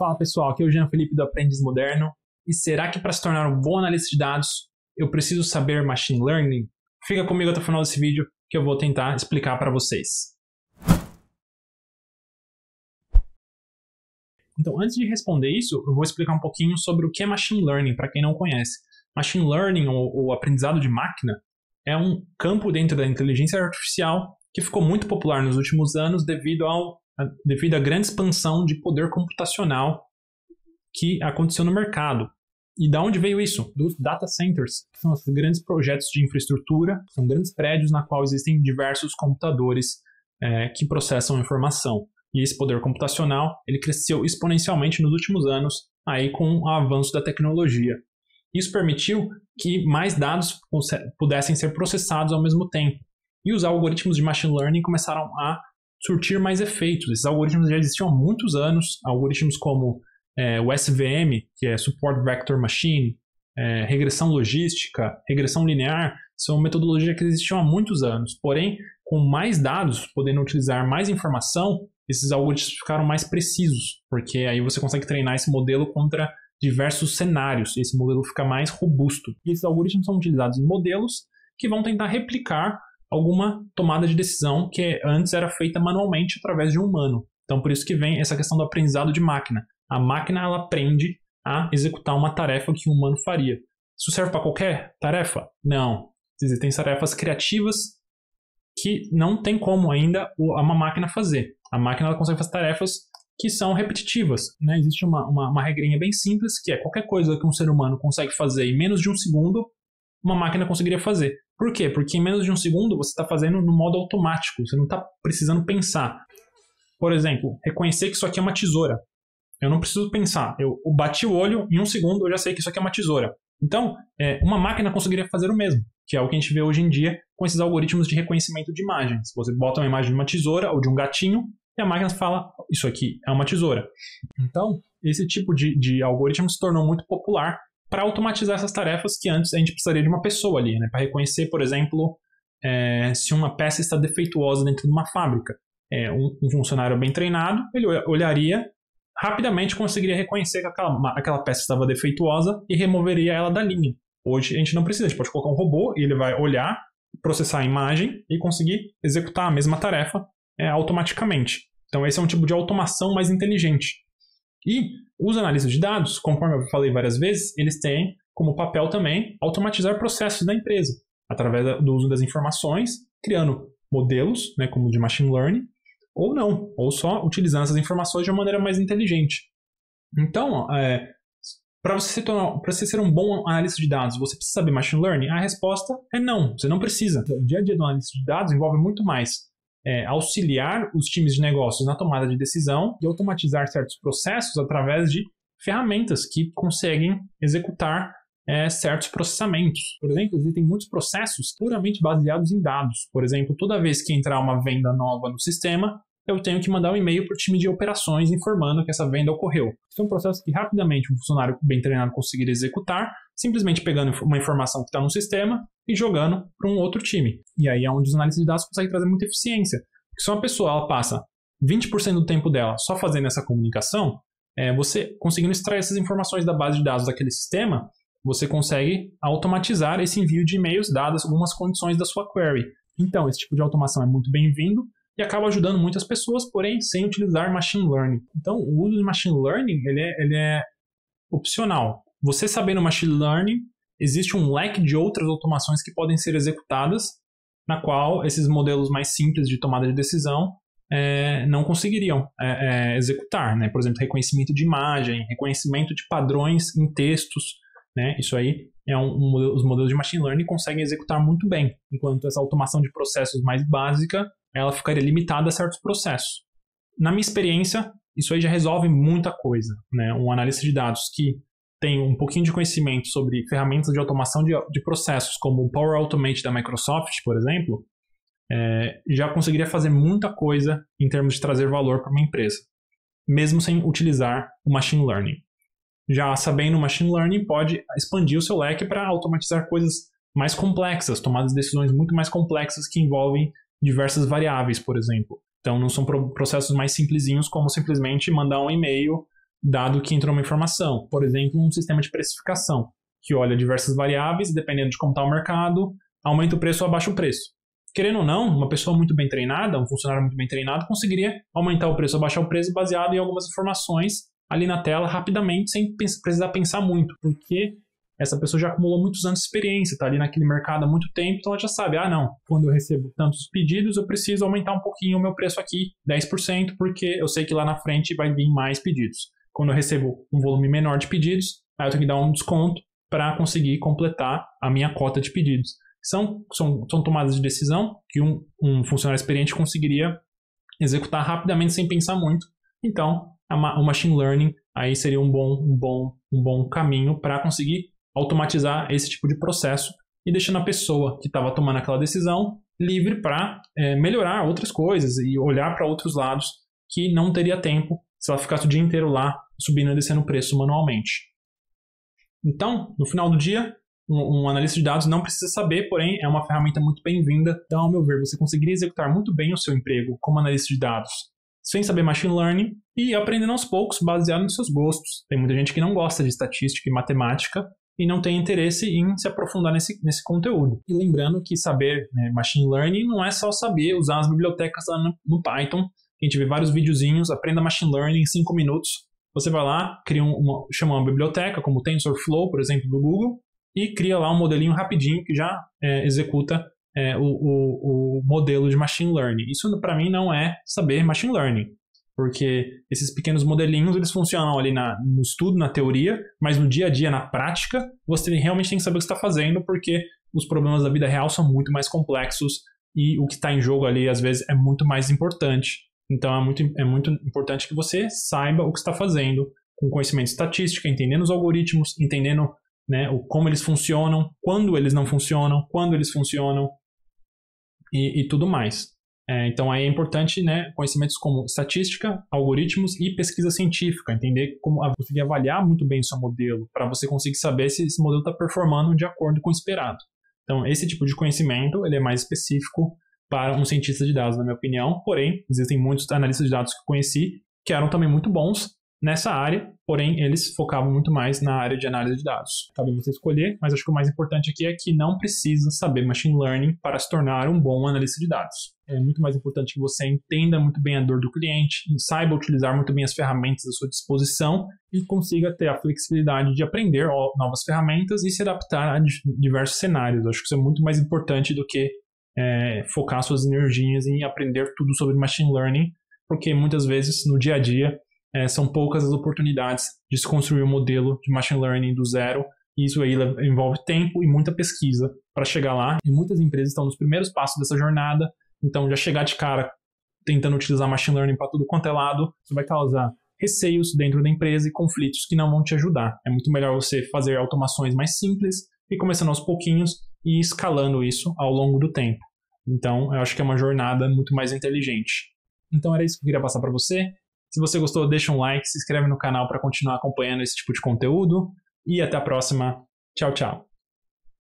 Fala pessoal, aqui é o Jean Felipe do Aprendiz Moderno. E será que para se tornar um bom analista de dados, eu preciso saber Machine Learning? Fica comigo até o final desse vídeo que eu vou tentar explicar para vocês. Então, antes de responder isso, eu vou explicar um pouquinho sobre o que é Machine Learning, para quem não conhece. Machine Learning, ou aprendizado de máquina, é um campo dentro da inteligência artificial que ficou muito popular nos últimos anos devido à grande expansão de poder computacional que aconteceu no mercado. E da onde veio isso? Dos data centers, que são esses grandes projetos de infraestrutura, são grandes prédios na qual existem diversos computadores que processam informação. E esse poder computacional ele cresceu exponencialmente nos últimos anos aí com o avanço da tecnologia. Isso permitiu que mais dados pudessem ser processados ao mesmo tempo. E os algoritmos de Machine Learning começaram a surtir mais efeitos. Esses algoritmos já existiam há muitos anos, algoritmos como o SVM, que é Support Vector Machine, regressão logística, regressão linear, são metodologias que existiam há muitos anos. Porém, com mais dados, podendo utilizar mais informação, esses algoritmos ficaram mais precisos, porque aí você consegue treinar esse modelo contra diversos cenários, e esse modelo fica mais robusto. E esses algoritmos são utilizados em modelos que vão tentar replicar alguma tomada de decisão que antes era feita manualmente através de um humano. Então, por isso que vem essa questão do aprendizado de máquina. A máquina ela aprende a executar uma tarefa que um humano faria. Isso serve para qualquer tarefa? Não. Existem tarefas criativas que não tem como ainda uma máquina fazer. A máquina ela consegue fazer tarefas que são repetitivas, né? Existe uma regrinha bem simples, que é qualquer coisa que um ser humano consegue fazer em menos de um segundo, uma máquina conseguiria fazer. Por quê? Porque em menos de um segundo você está fazendo no modo automático, você não está precisando pensar. Por exemplo, reconhecer que isso aqui é uma tesoura. Eu não preciso pensar. Eu bati o olho, em um segundo eu já sei que isso aqui é uma tesoura. Então, uma máquina conseguiria fazer o mesmo, que é o que a gente vê hoje em dia com esses algoritmos de reconhecimento de imagens. Você bota uma imagem de uma tesoura ou de um gatinho e a máquina fala, isso aqui é uma tesoura. Então, esse tipo de algoritmo se tornou muito popular para automatizar essas tarefas que antes a gente precisaria de uma pessoa ali, né? Para reconhecer, por exemplo, se uma peça está defeituosa dentro de uma fábrica. Um funcionário bem treinado, ele olharia, rapidamente conseguiria reconhecer que aquela peça estava defeituosa e removeria ela da linha. Hoje a gente não precisa, a gente pode colocar um robô e ele vai olhar, processar a imagem e conseguir executar a mesma tarefa automaticamente. Então esse é um tipo de automação mais inteligente. E os analistas de dados, conforme eu falei várias vezes, eles têm como papel também automatizar processos da empresa, através do uso das informações, criando modelos, né, como de machine learning, ou não, ou só utilizando essas informações de uma maneira mais inteligente. Então, para você ser um bom analista de dados, você precisa saber machine learning? A resposta é não, você não precisa. O dia a dia do analista de dados envolve muito mais auxiliar os times de negócios na tomada de decisão e automatizar certos processos através de ferramentas que conseguem executar certos processamentos. Por exemplo, existem muitos processos puramente baseados em dados. Por exemplo, toda vez que entrar uma venda nova no sistema, eu tenho que mandar um e-mail para o time de operações informando que essa venda ocorreu. São processos que rapidamente um funcionário bem treinado conseguiria executar, simplesmente pegando uma informação que está no sistema e jogando para um outro time. E aí é onde os analistas de dados conseguem trazer muita eficiência. Porque se uma pessoa ela passa 20% do tempo dela só fazendo essa comunicação, você conseguindo extrair essas informações da base de dados daquele sistema, você consegue automatizar esse envio de e-mails dadas algumas condições da sua query. Então, esse tipo de automação é muito bem-vindo e acaba ajudando muitas pessoas, porém sem utilizar machine learning. Então, o uso de machine learning ele é opcional. Você sabendo machine learning, existe um leque de outras automações que podem ser executadas, na qual esses modelos mais simples de tomada de decisão não conseguiriam executar, né? Por exemplo, reconhecimento de imagem, reconhecimento de padrões em textos, né? Isso aí os modelos de machine learning conseguem executar muito bem, enquanto essa automação de processos mais básica, ela ficaria limitada a certos processos. Na minha experiência, isso aí já resolve muita coisa, né? Um analista de dados que tem um pouquinho de conhecimento sobre ferramentas de automação de processos, como o Power Automate da Microsoft, por exemplo, já conseguiria fazer muita coisa em termos de trazer valor para uma empresa, mesmo sem utilizar o machine learning. Já sabendo o machine learning, pode expandir o seu leque para automatizar coisas mais complexas, tomadas de decisões muito mais complexas que envolvem diversas variáveis, por exemplo. Então, não são processos mais simplesinhos como simplesmente mandar um e-mail dado que entrou uma informação. Por exemplo, um sistema de precificação, que olha diversas variáveis, dependendo de como está o mercado, aumenta o preço ou abaixa o preço. Querendo ou não, uma pessoa muito bem treinada, um funcionário muito bem treinado, conseguiria aumentar o preço ou abaixar o preço baseado em algumas informações ali na tela rapidamente, sem precisar pensar muito, porque essa pessoa já acumulou muitos anos de experiência, está ali naquele mercado há muito tempo, então ela já sabe, não, quando eu recebo tantos pedidos, eu preciso aumentar um pouquinho o meu preço aqui, 10%, porque eu sei que lá na frente vai vir mais pedidos. Quando eu recebo um volume menor de pedidos, aí eu tenho que dar um desconto para conseguir completar a minha cota de pedidos. São tomadas de decisão que um funcionário experiente conseguiria executar rapidamente sem pensar muito. Então, o machine learning aí seria um bom caminho para conseguir automatizar esse tipo de processo e deixando a pessoa que estava tomando aquela decisão livre para melhorar outras coisas e olhar para outros lados que não teria tempo se ela ficasse o dia inteiro lá subindo e descendo o preço manualmente. Então, no final do dia, um analista de dados não precisa saber, porém é uma ferramenta muito bem-vinda. Então, ao meu ver, você conseguiria executar muito bem o seu emprego como analista de dados sem saber machine learning e aprendendo aos poucos, baseado nos seus gostos. Tem muita gente que não gosta de estatística e matemática e não tem interesse em se aprofundar nesse conteúdo. E lembrando que saber machine learning não é só saber usar as bibliotecas lá no Python. A gente vê vários videozinhos, aprenda machine learning em 5 minutos. Você vai lá, chama uma biblioteca, como o TensorFlow, por exemplo, do Google, e cria lá um modelinho rapidinho que já executa o modelo de machine learning. Isso, para mim, não é saber machine learning, porque esses pequenos modelinhos, eles funcionam ali no estudo, na teoria, mas no dia a dia, na prática, você realmente tem que saber o que está fazendo, porque os problemas da vida real são muito mais complexos e o que está em jogo ali, às vezes, é muito mais importante. Então, é muito importante que você saiba o que está fazendo, com conhecimento de estatística, entendendo os algoritmos, entendendo como eles funcionam, quando eles não funcionam, quando eles funcionam e tudo mais. Então, aí é importante conhecimentos como estatística, algoritmos e pesquisa científica, entender como conseguir avaliar muito bem o seu modelo, para você conseguir saber se esse modelo está performando de acordo com o esperado. Então, esse tipo de conhecimento ele é mais específico para um cientista de dados, na minha opinião. Porém, existem muitos analistas de dados que eu conheci que eram também muito bons nessa área, porém eles focavam muito mais na área de análise de dados. Cabe você escolher, mas acho que o mais importante aqui é que não precisa saber machine learning para se tornar um bom analista de dados. É muito mais importante que você entenda muito bem a dor do cliente, saiba utilizar muito bem as ferramentas à sua disposição e consiga ter a flexibilidade de aprender novas ferramentas e se adaptar a diversos cenários. Acho que isso é muito mais importante do que focar suas energias em aprender tudo sobre machine learning, porque muitas vezes no dia a dia são poucas as oportunidades de se construir um modelo de machine learning do zero, e isso aí envolve tempo e muita pesquisa para chegar lá, e muitas empresas estão nos primeiros passos dessa jornada, então já chegar de cara tentando utilizar machine learning para tudo quanto é lado, você vai causar receios dentro da empresa e conflitos que não vão te ajudar. É muito melhor você fazer automações mais simples e começando aos pouquinhos e escalando isso ao longo do tempo. Então, eu acho que é uma jornada muito mais inteligente. Então, era isso que eu queria passar para você. Se você gostou, deixa um like, se inscreve no canal para continuar acompanhando esse tipo de conteúdo. E até a próxima. Tchau, tchau.